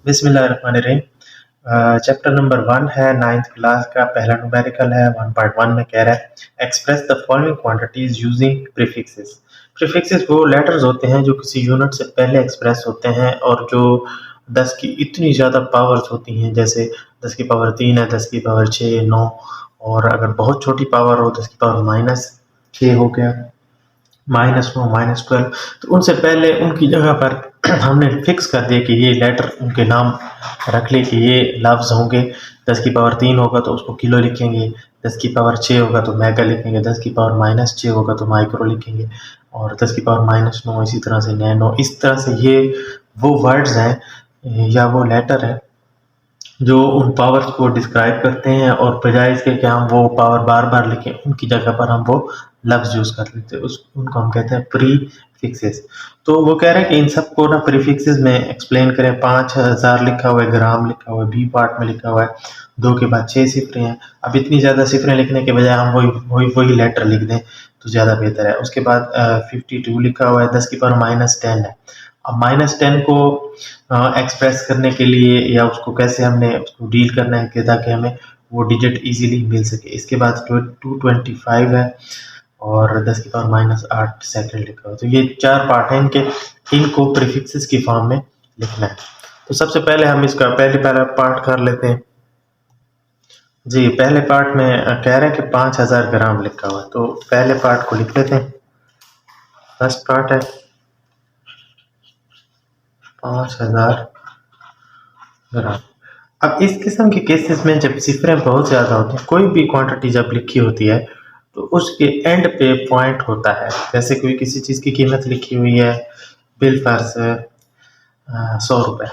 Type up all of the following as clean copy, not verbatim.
बिस्मिल्लाहिर्रहमानिर्रहीम। Chapter number 1 है 9th class का पहला न्यूमेरिकल है। 1.1 में कह रहा है express the following quantities using prefixes. Prefixes वो लेटर्स होते हैं जो किसी यूनिट से पहले एक्सप्रेस होते हैं और जो 10 की इतनी ज़्यादा पावर्स होती हैं, जैसे 10 की पावर 3 है, 10 की पावर 6, 9, और अगर बहुत छोटी पावर हो 10 की पावर -6 हो गया, -9, -12, तो उनसे पहले उनकी जगह पर हमने फिक्स कर दिया कि ये लेटर उनके नाम रख ले कि ये लफ्ज़ होंगे। 10 की पावर 3 होगा तो उसको किलो लिखेंगे, 10 की पावर 6 होगा तो मेगा लिखेंगे, 10 की पावर -6 होगा तो माइक्रो लिखेंगे, और 10 की पावर -9 इसी तरह से नैनो। इस तरह से ये वो वर्ड्स हैं या वो लेटर है जो उन पावर्स को डिस्क्राइब करते हैं, और बजाय इसके कि हम वो पावर बार बार लिखें उनकी जगह पर हम वो लफ्ज़ यूज़ कर लेते हैं, उस उनको हम कहते हैं प्री फिक्सेस। तो वो कह रहे हैं कि इन सबको ना प्री फिक्सेस में एक्सप्लेन करें। 5000 लिखा हुआ है, ग्राम लिखा हुआ है, बी पार्ट में लिखा हुआ है, 2 के बाद 6 सिफरें हैं। अब इतनी ज़्यादा सिफरें लिखने के बजाय हम वही लेटर लिख दें तो ज़्यादा बेहतर है। उसके बाद 52 लिखा हुआ है, 10 की पावर -10 है। अब -10 को एक्सप्रेस करने के लिए या उसको कैसे हमने उसको डील करना है कि ताकि हमें वो डिजिट इजीली मिल सके। इसके बाद 225 है और 10 की पावर -8 सेकंड लिखा हुआ है। तो ये 4 पार्ट हैं इनके, इनको प्रीफिक्सेस की फॉर्म में लिखना है। तो सबसे पहले हम इसका पहला पार्ट कर लेते हैं। जी, पहले पार्ट में कह रहे हैं कि 5000 ग्राम लिखा हुआ है, तो पहले पार्ट को लिख लेते हैं। फर्स्ट पार्ट है 5000 ग्राम। अब इस किस्म के केसेस में जब सिफरें बहुत ज़्यादा होती हैं, कोई भी क्वांटिटी जब लिखी होती है तो उसके एंड पे पॉइंट होता है। जैसे कोई किसी चीज़ की कीमत लिखी हुई है, बिल फर्ज 100 रुपये।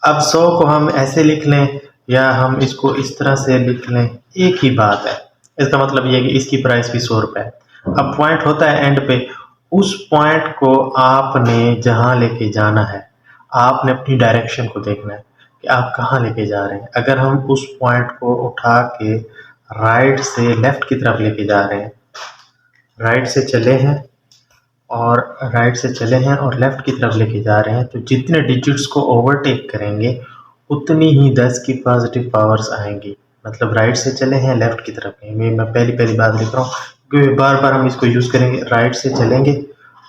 अब 100 को हम ऐसे लिख लें या हम इसको इस तरह से लिख लें, एक ही बात है। इसका मतलब ये है कि इसकी प्राइस भी 100 रुपये है। अब पॉइंट होता है एंड पे, उस पॉइंट को आपने जहाँ लेके जाना है, आपने अपनी डायरेक्शन को देखना है कि आप कहाँ लेके जा रहे हैं। अगर हम उस पॉइंट को उठा के राइट से लेफ्ट की तरफ लेके जा रहे हैं, राइट से चले हैं और लेफ्ट की तरफ लेके जा रहे हैं, तो जितने डिजिट्स को ओवरटेक करेंगे उतनी ही 10 की पॉजिटिव पावर्स आएंगी। मतलब राइट से चले हैं, लेफ्ट की तरफ हैं। मैं पहली बात लिख रहा हूँ क्योंकि बार बार हम इसको यूज़ करेंगे। राइट से चलेंगे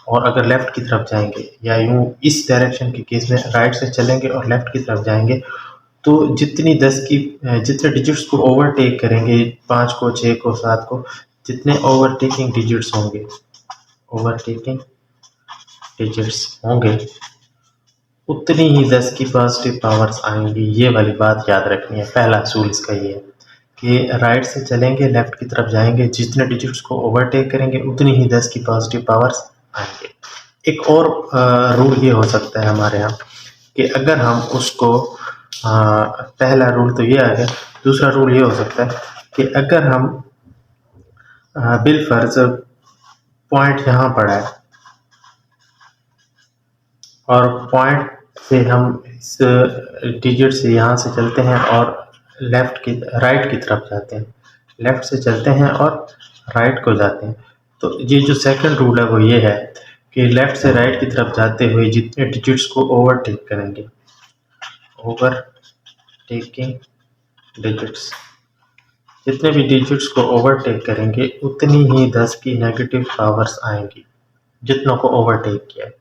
और अगर लेफ्ट की तरफ जाएंगे, या यूँ इस डायरेक्शन के केस में राइट से चलेंगे और लेफ्ट की तरफ जाएंगे, तो जितने डिजिट्स को ओवरटेक करेंगे, 5 को, 6 को, 7 को, जितने ओवरटेकिंग डिजिट्स होंगे उतनी ही 10 की पॉजिटिव पावर्स आएंगी। ये वाली बात याद रखनी है। पहला असूल इसका ये है कि राइट से चलेंगे, लेफ्ट की तरफ जाएंगे, जितने डिजिट्स को ओवरटेक करेंगे उतनी ही 10 की पॉजिटिव पावर्स आएंगे। एक और रूल ये हो सकता है हमारे यहाँ कि अगर हम उसको पहला रूल तो ये आ गया। दूसरा रूल ये हो सकता है कि अगर हम बिल फर्ज पॉइंट यहाँ पड़ा है और पॉइंट से हम इस डिजिट से यहाँ से चलते हैं और राइट की तरफ जाते हैं, लेफ्ट से चलते हैं और राइट को जाते हैं। तो ये जो सेकंड रूल है वो ये है कि लेफ्ट से राइट की तरफ जाते हुए जितने डिजिट्स को ओवरटेक करेंगे, ओवरटेकिंग डिजिट्स, जितने भी डिजिट्स को ओवरटेक करेंगे उतनी ही 10 की नेगेटिव पावर्स आएंगी जितनों को ओवरटेक किया है।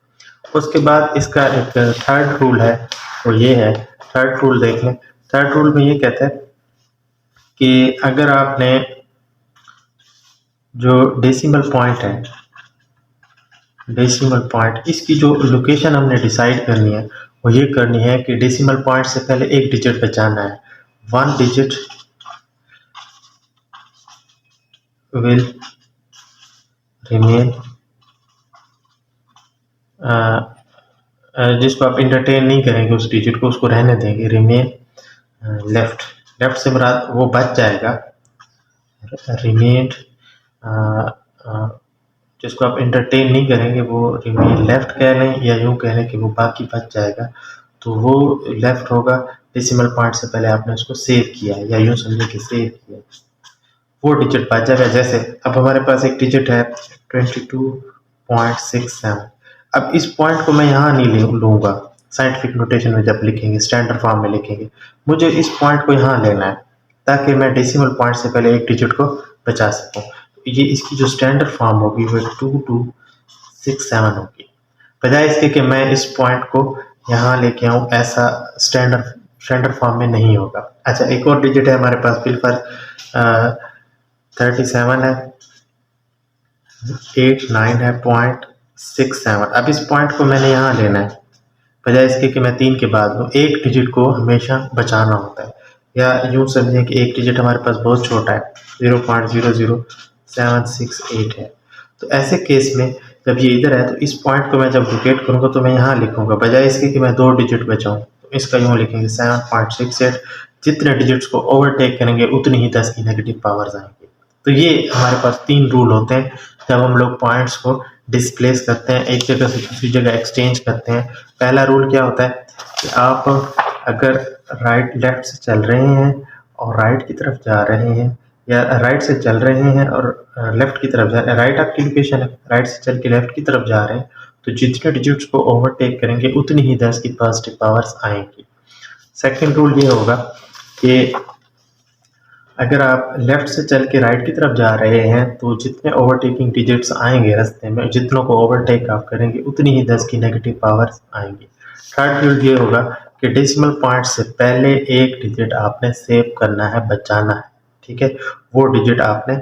उसके बाद इसका एक थर्ड रूल है, वो ये है, थर्ड रूल देख लें। थर्ड रूल में ये कहता है कि अगर आपने जो डेसिमल पॉइंट इसकी जो लोकेशन हमने डिसाइड करनी है वो ये करनी है कि डेसिमल पॉइंट से पहले एक डिजिट बचाना है। 1 डिजिट विल रिमेन, जिसको आप इंटरटेन नहीं करेंगे उस डिजिट को, उसको रहने देंगे, रिमेन लेफ्ट से मुराद वो बच जाएगा। रिमेन जिसको आप इंटरटेन नहीं करेंगे वो रिमेन लेफ्ट कह लें, या यूँ कह लें कि वो बाकी बच जाएगा, तो वो लेफ्ट होगा। डेसिमल पॉइंट से पहले आपने उसको सेव किया है, या यूँ समझे कि सेव किया, वो डिजिट बच जाएगा। जैसे अब हमारे पास एक डिजिट है 22.67। अब इस पॉइंट को मैं यहाँ नहीं लूँगा, साइंटिफिक नोटेशन में जब लिखेंगे, स्टैंडर्ड फॉर्म में लिखेंगे। मुझे इस पॉइंट को यहाँ लेना है ताकि मैं डेसिमल पॉइंट से पहले एक डिजिट को बचा सकूँ। ये इसकी जो स्टैंडर्ड फॉर्म होगी वो 2267 होगी। बजाय इसके कि मैं इस पॉइंट को यहाँ लेके आऊँ, ऐसा स्टैंडर्ड फॉर्म में नहीं होगा। अच्छा, एक और डिजिट है हमारे पास, बिलफर्ज 37 है, 89 है, 0.67। अब इस पॉइंट को मैंने यहाँ लेना है, बजाय इसके कि मैं 3 के बाद लूँ। एक डिजिट को हमेशा बचाना होता है, या यूँ समझें कि एक डिजिट हमारे पास बहुत छोटा है, 0.00768 है। तो ऐसे केस में जब ये इधर है तो इस पॉइंट को मैं जब लोकेट करूँगा तो मैं यहाँ लिखूँगा, बजाय इसके कि मैं 2 डिजिट बचाऊँ तो इसका यूँ लिखेंगे 7.68। जितने डिजिट्स को ओवरटेक करेंगे उतनी ही 10 की नेगेटिव पावर्स आएंगे। तो ये हमारे पास 3 रूल होते हैं जब हम लोग पॉइंट्स को डिस्प्लेस करते हैं, एक जगह से दूसरी जगह एक्सचेंज करते हैं। पहला रूल क्या होता है कि आप अगर लेफ्ट से चल रहे हैं और राइट की तरफ जा रहे हैं, या राइट से चल रहे हैं और लेफ्ट की तरफ जा रहे हैं, राइट आपकी लोकेशन है, राइट से चल के लेफ्ट की तरफ जा रहे हैं, तो जितने डिजिट्स को ओवरटेक करेंगे उतनी ही 10 की पॉजिटिव पावर्स आएंगी। सेकंड रूल ये होगा कि अगर आप लेफ्ट से चल के राइट की तरफ जा रहे हैं तो जितने ओवरटेकिंग डिजिट्स आएंगे रास्ते में, जितनों को ओवरटेक आप करेंगे उतनी ही 10 की नेगेटिव पावर्स आएंगी। थर्ड रूल ये होगा कि डेसिमल पॉइंट से पहले एक डिजिट आपने सेव करना है, बचाना है। ठीक है, वो डिजिट आपने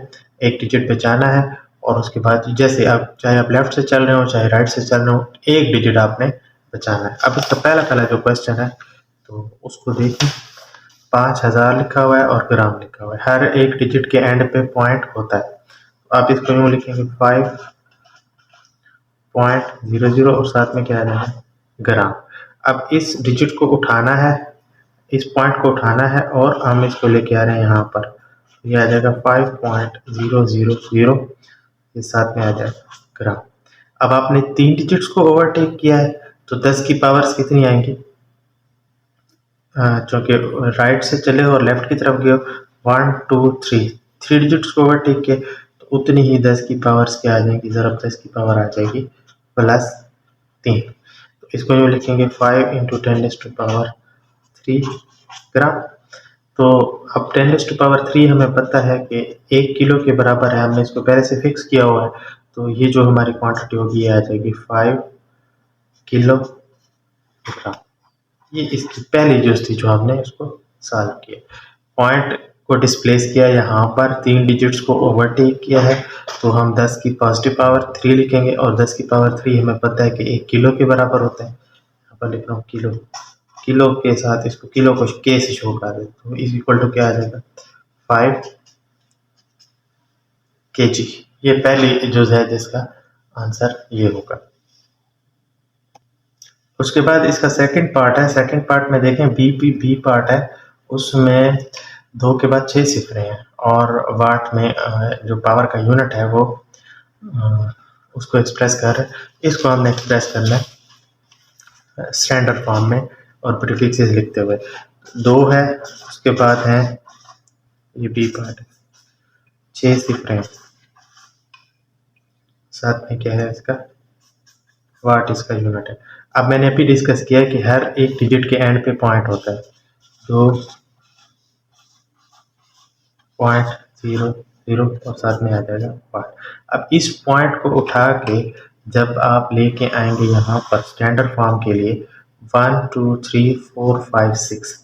एक डिजिट बचाना है, और उसके बाद जैसे आप चाहे आप लेफ्ट से चल रहे हो चाहे राइट से चल रहे हो, एक डिजिट आपने बचाना है। अब इसका पहला जो क्वेश्चन है तो उसको देखिए, 5000 लिखा हुआ है और ग्राम लिखा हुआ है, हर एक डिजिट के एंड पे पॉइंट होता है। तो आप इसको यूँ लिखेंगे 5.00 और साथ में क्या आ जाएगा, ग्राम। अब इस डिजिट को उठाना है, इस पॉइंट को उठाना है और हम इसको लेके आ रहे हैं यहाँ पर, ये आ जाएगा 5.000, ये साथ में आ जाएगा ग्राम। अब आपने 3 डिजिट्स को ओवरटेक किया है तो 10 की पावर्स कितनी आएंगी, चूँकि राइट से चले और लेफ्ट की तरफ गए, 1 2 3 डिजिट्स को ओवरटेक किए तो उतनी ही 10 की पावर्स क्या आ जाएगी, ज़रा 10 की पावर आ जाएगी +3। तो इसको यूँ लिखेंगे 5 × 10⁻³ ग्राम। तो अब 10⁻³ हमें पता है कि 1 किलो के बराबर है, हमने इसको पहले से फिक्स किया हुआ है। तो ये जो हमारी क्वांटिटी होगी ये आ जाएगी 5 किलोग्राम। ये इसकी पहली जो थी जो हमने इसको सॉल्व किया, पॉइंट को डिस्प्लेस किया, यहाँ पर 3 डिजिट्स को ओवरटेक किया है तो हम 10 की पॉजिटिव पावर 3 लिखेंगे, और 10 की पावर 3 हमें पता है कि 1 किलो के बराबर होता है। यहाँ पर लिख रहा हूँ किलो, किलो के साथ इसको किलो को के से शो कर देते, तो इज इक्वल टू क्या आ जाएगा 5 kg। ये पहली जो है जिसका आंसर ये होगा। उसके बाद इसका सेकंड पार्ट है, सेकंड पार्ट में देखें बी पार्ट है, उसमें 2 के बाद 6 सिफरें हैं और वाट में जो पावर का यूनिट है वो उसको एक्सप्रेस कर रहे हैं। इसको हमने एक्सप्रेस करना है स्टैंडर्ड फॉर्म में और प्रीफिक्सेस लिखते हुए। 2 है, उसके बाद है ये बी पार्ट, 6 सिफरें, साथ में क्या है इसका वाट, इसका यूनिट है। अब मैंने अभी डिस्कस किया कि हर एक डिजिट के एंड पे पॉइंट होता है, तो 0.00 और साथ में आ जाएगा वाट। अब इस पॉइंट को उठा के जब आप लेके आएंगे यहाँ पर स्टैंडर्ड फॉर्म के लिए, 1 2 3 4 5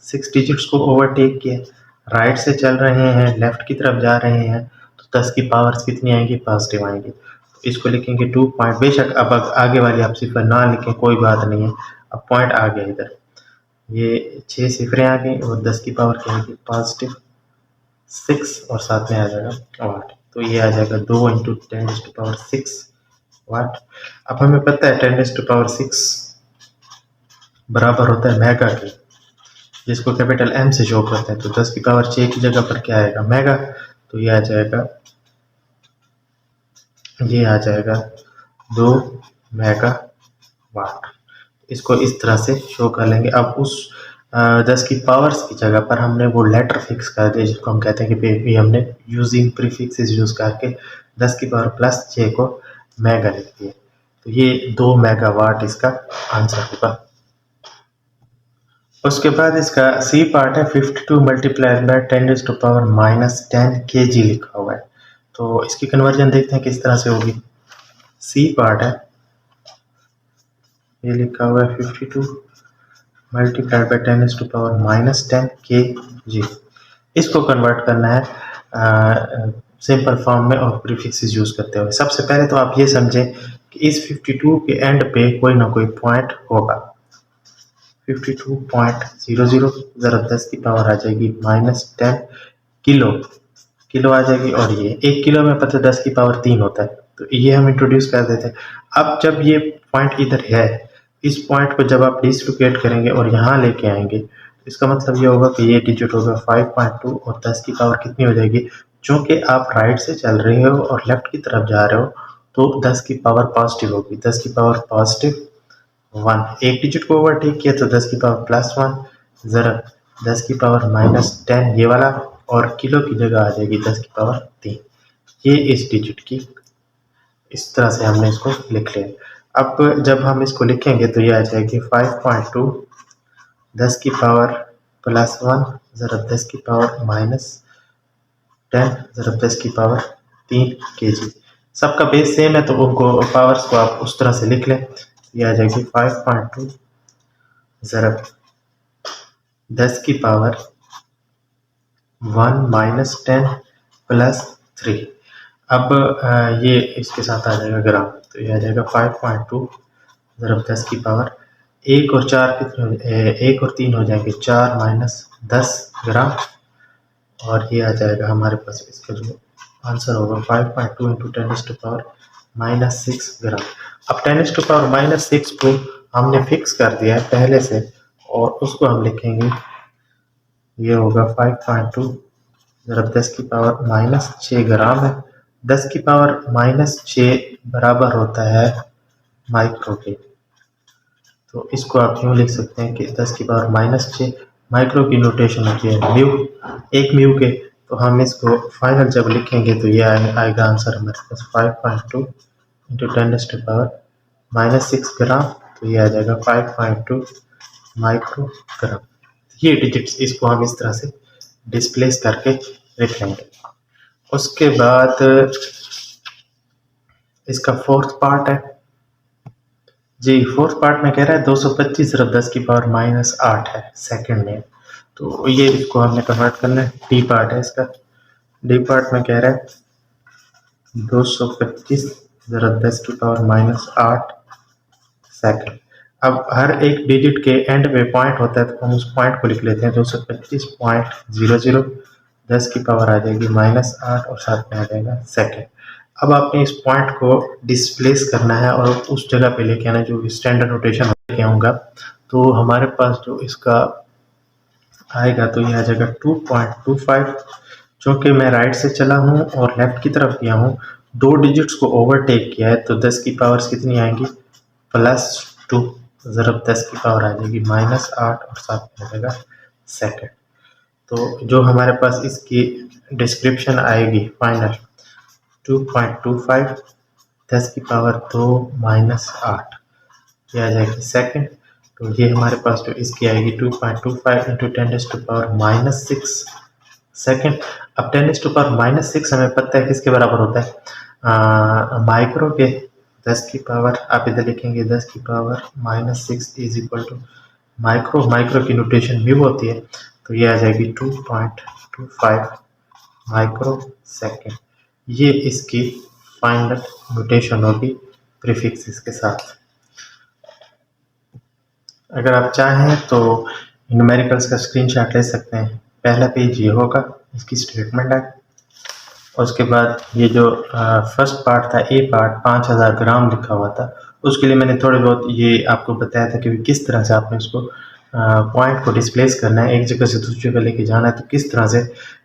6 डिजिट्स को ओवरटेक किया, राइट से चल रहे हैं लेफ्ट की तरफ जा रहे हैं, तो 10 की पावर्स कितनी आएंगी, पॉजिटिव आएंगी। तो इसको लिखेंगे 2 पॉइंट, बेशक अब आगे वाली आप सिफर ना लिखें कोई बात नहीं है, अब पॉइंट आ गया इधर, ये 6 सिफरें आ गई और 10 की पावर क्या आएगी, +6 और साथ में आ जाएगा वाट। तो ये आ जाएगा 2 × 10⁻6 वाट। अब हमें पता है 10⁻6 बराबर होता है मेगा के, जिसको कैपिटल M से शो करते हैं। तो 10 की पावर 6 की जगह पर क्या आएगा, मेगा। तो ये आ जाएगा 2 मेगा वाट। इसको इस तरह से शो कर लेंगे। अब उस 10 की पावर्स की जगह पर हमने वो लेटर फिक्स कर दिया जिसको हम कहते हैं कि हमने यूजिंग प्रीफिक्सेस यूज़ करके 10 की पावर +6 को मेगा लिख दिया। तो ये 2 मेगावाट इसका आंसर होगा। उसके बाद इसका सी पार्ट है 52 मल्टीप्लाइड बाय 10⁻⁻10 kg लिखा हुआ है। तो इसकी कन्वर्जन देखते हैं किस तरह से होगी। सी पार्ट है, ये लिखा हुआ है 52 मल्टीप्लाइड बाय 10⁻⁻10 kg। इसको कन्वर्ट करना है सिंपल फॉर्म में और प्रीफिक्सेस यूज करते हुए। सबसे पहले तो आप ये समझें कि इस 52 के एंड पे कोई ना कोई पॉइंट होगा। 52.00 ज़रा 10 की पावर आ जाएगी -10 किलो, किलो आ जाएगी। और ये 1 किलो में पता 10 की पावर 3 होता है, तो ये हम इंट्रोड्यूस कर देते हैं। अब जब ये पॉइंट इधर है, इस पॉइंट को जब आप डिसलोकेट करेंगे और यहाँ लेके आएंगे, तो इसका मतलब ये होगा कि ये डिजिट होगा 5.2 और 10 की पावर कितनी हो जाएगी। चूँकि आप राइट से चल रहे हो और लेफ्ट की तरफ जा रहे हो, तो 10 की पावर पॉजिटिव होगी। 10 की पावर पॉजिटिव 1, एक डिजिट को ओवरटेक किया तो 10 की पावर +1, ज़रा 10 की पावर -10 ये वाला, और किलो की जगह आ जाएगी 10 की पावर 3। ये इस डिजिट की, इस तरह से हमने इसको लिख लिया। अब जब हम इसको लिखेंगे तो ये आ जाएगी 5.2 10 की पावर +1 ज़रा 10 की पावर -10 ज़रा 10 की पावर 3 kg। सबका बेस सेम है तो उनको पावर्स को आप उस तरह से लिख लें। ये आ जाएगी 5.2 ज़रा 10 की पावर 1 -10 +3। अब ये इसके साथ आ जाएगा ग्राम, तो ये आ जाएगा 5.2 ज़रा 10 की पावर 1 और 4 कितने, 1 और 3 हो जाएंगे 4 - 10 ग्राम। और ये आ जाएगा हमारे पास इसका जो आंसर होगा 5.2 इंटू 10⁻⁻6 ग्राम। अब 10⁻⁻6 को हमने फिक्स कर दिया है पहले से, और उसको हम लिखेंगे, ये होगा 5.2 ज़रा 10 की पावर -6 ग्राम है। 10 की पावर -6 बराबर होता है माइक्रो के। तो इसको आप यूँ लिख सकते हैं कि 10 की पावर -6 माइक्रो की नोटेशन होती है म्यू, एक म्यू के। तो हम इसको फाइनल जब लिखेंगे तो ये आएगा आंसर हमारे पास 5.2 इंटू 10⁻⁻6 ग्राम। तो ये आ जाएगा 5.2 माइक्रो ग्राम। ये डिजिट्स इसको हम इस तरह से डिस्प्लेस करके लिख लेंगे। उसके बाद इसका फोर्थ पार्ट है जी। फोर्थ पार्ट में कह रहा है 225 ज़रा 10 की पावर -8 है सेकंड में। तो ये इसको हमने कन्वर्ट करना है। डी पार्ट है इसका। डी पार्ट में कह रहा है 225 ज़रा 10 की पावर -8 सेकंड। अब हर एक डिजिट के एंड में पॉइंट होता है, तो हम उस पॉइंट को लिख लेते हैं 225.00। 10 की पावर आ जाएगी -8 और साथ में आ जाएगा सेकंड। अब आपने इस पॉइंट को डिस्प्लेस करना है और उस जगह पे लेके आना, जो स्टैंडर्ड रोटेशन लेके आऊँगा। तो हमारे पास जो इसका आएगा तो ये आ जाएगा 2.25। चूँकि मैं राइट से चला हूँ और लेफ्ट की तरफ गया हूँ, दो डिजिट्स को ओवरटेक किया है, तो 10 की पावर्स कितनी आएंगी +2 ज़रा 10 की पावर आ जाएगी -8 और साथ में आ जाएगा सेकंड। तो जो हमारे पास इसकी डिस्क्रिप्शन आएगी फाइनल 2.25 10 की पावर 2 -8 ये आ जाएगी सेकंड। तो ये हमारे पास जो इसकी आएगी 2.25 इंटू 10⁻⁻6 सेकंड। अब 10⁻⁻6 हमें पता है किसके बराबर होता है, माइक्रो के। 10 की पावर आप इधर लिखेंगे 10 की power -6 is equal to micro, micro की नोटेशन म्यू होती है। तो ये आ जाएगी 2.25 माइक्रो सेकंड। ये इसकी फाइनल नोटेशन होगी प्रीफिक्सेस के साथ। अगर आप चाहें तो न्यूमेरिकल्स का स्क्रीनशॉट ले सकते हैं। पहला पेज ये होगा, इसकी स्टेटमेंट है। उसके बाद ये जो फर्स्ट पार्ट था, ए पार्ट 5000 ग्राम लिखा हुआ था, उसके लिए मैंने थोड़े बहुत ये आपको बताया था कि किस तरह से आपने उसको पॉइंट को डिस्प्लेस करना है, एक जगह से दूसरी जगह लेके जाना है। तो किस तरह से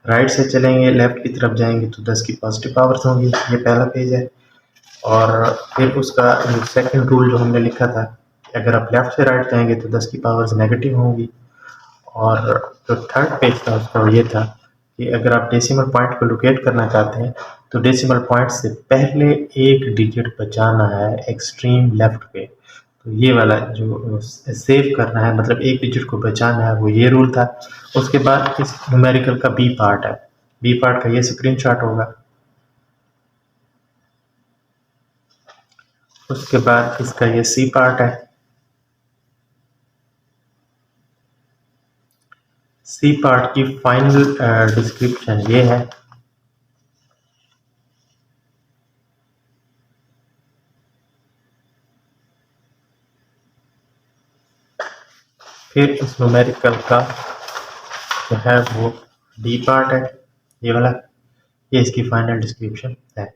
राइट से चलेंगे, लेफ्ट की तरफ जाएंगे तो 10 की पॉजिटिव पावर्स होंगी। ये पहला पेज है। और फिर उसका सेकंड रूल जो हमने लिखा था, अगर आप लेफ्ट से राइट जाएंगे तो 10 की पावर्स नेगेटिव होंगी। और जो थर्ड पेज था उसका ये था कि अगर आप डेसिमल पॉइंट को लोकेट करना चाहते हैं तो डेसिमल पॉइंट से पहले एक डिजिट बचाना है एक्सट्रीम लेफ्ट पे। तो तो ये वाला जो सेव करना है, मतलब एक डिजिट को बचाना है, वो ये रूल था। उसके बाद इस न्यूमेरिकल का बी पार्ट है, बी पार्ट का ये स्क्रीनशॉट होगा। उसके बाद इसका ये सी पार्ट है, सी पार्ट की फाइनल डिस्क्रिप्शन ये है। फिर इस न्यूमेरिकल का जो है वो डी पार्ट है, ये वाला, ये इसकी फाइनल डिस्क्रिप्शन है।